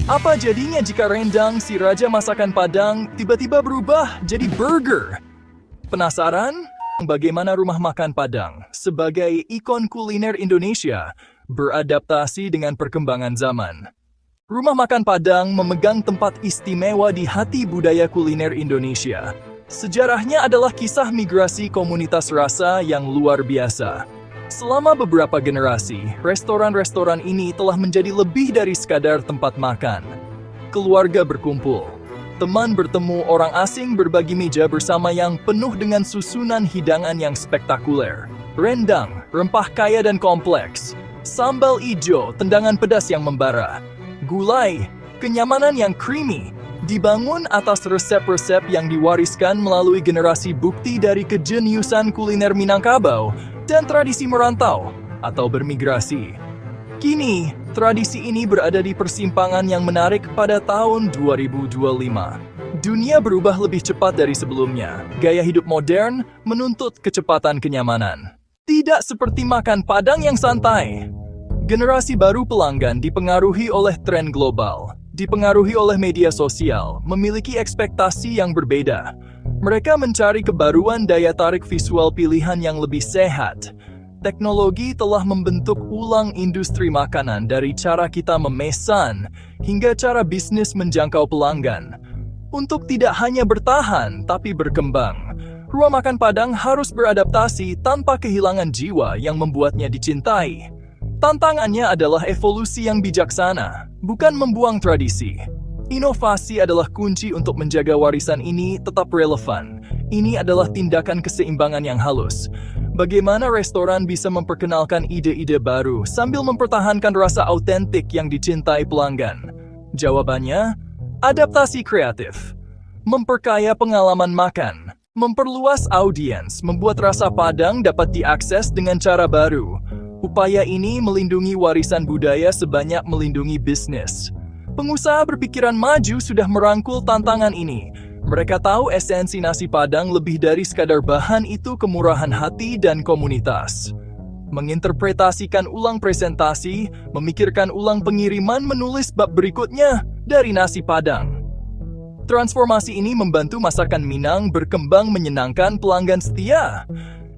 Apa jadinya jika rendang si raja masakan Padang tiba-tiba berubah jadi burger? Penasaran? Bagaimana rumah makan Padang sebagai ikon kuliner Indonesia beradaptasi dengan perkembangan zaman? Rumah makan Padang memegang tempat istimewa di hati budaya kuliner Indonesia. Sejarahnya adalah kisah migrasi komunitas rasa yang luar biasa. Selama beberapa generasi, restoran-restoran ini telah menjadi lebih dari sekadar tempat makan. Keluarga berkumpul, teman bertemu, orang asing berbagi meja bersama yang penuh dengan susunan hidangan yang spektakuler. Rendang, rempah kaya dan kompleks. Sambal ijo, tendangan pedas yang membara. Gulai, kenyamanan yang creamy. Dibangun atas resep-resep yang diwariskan melalui generasi bukti dari kejeniusan kuliner Minangkabau dan tradisi merantau atau bermigrasi. Kini, tradisi ini berada di persimpangan yang menarik pada tahun 2025. Dunia berubah lebih cepat dari sebelumnya. Gaya hidup modern menuntut kecepatan kenyamanan. Tidak seperti makan Padang yang santai. Generasi baru pelanggan dipengaruhi oleh tren global, dipengaruhi oleh media sosial, memiliki ekspektasi yang berbeda. Mereka mencari kebaruan daya tarik visual pilihan yang lebih sehat. Teknologi telah membentuk ulang industri makanan dari cara kita memesan hingga cara bisnis menjangkau pelanggan. Untuk tidak hanya bertahan tapi berkembang, rumah makan Padang harus beradaptasi tanpa kehilangan jiwa yang membuatnya dicintai. Tantangannya adalah evolusi yang bijaksana, bukan membuang tradisi. Inovasi adalah kunci untuk menjaga warisan ini tetap relevan. Ini adalah tindakan keseimbangan yang halus. Bagaimana restoran bisa memperkenalkan ide-ide baru sambil mempertahankan rasa autentik yang dicintai pelanggan? Jawabannya, adaptasi kreatif. Memperkaya pengalaman makan, memperluas audiens, membuat rasa Padang dapat diakses dengan cara baru. Upaya ini melindungi warisan budaya sebanyak melindungi bisnis. Pengusaha berpikiran maju sudah merangkul tantangan ini. Mereka tahu esensi nasi Padang lebih dari sekadar bahan, itu kemurahan hati dan komunitas. Menginterpretasikan ulang presentasi, memikirkan ulang pengiriman, menulis bab berikutnya dari nasi Padang. Transformasi ini membantu masakan Minang berkembang menyenangkan pelanggan setia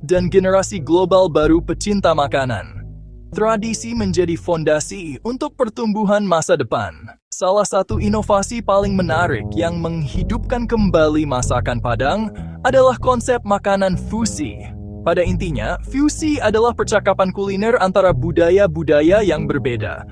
dan generasi global baru pecinta makanan. Tradisi menjadi fondasi untuk pertumbuhan masa depan. Salah satu inovasi paling menarik yang menghidupkan kembali masakan Padang adalah konsep makanan fusi. Pada intinya, fusi adalah percakapan kuliner antara budaya-budaya yang berbeda.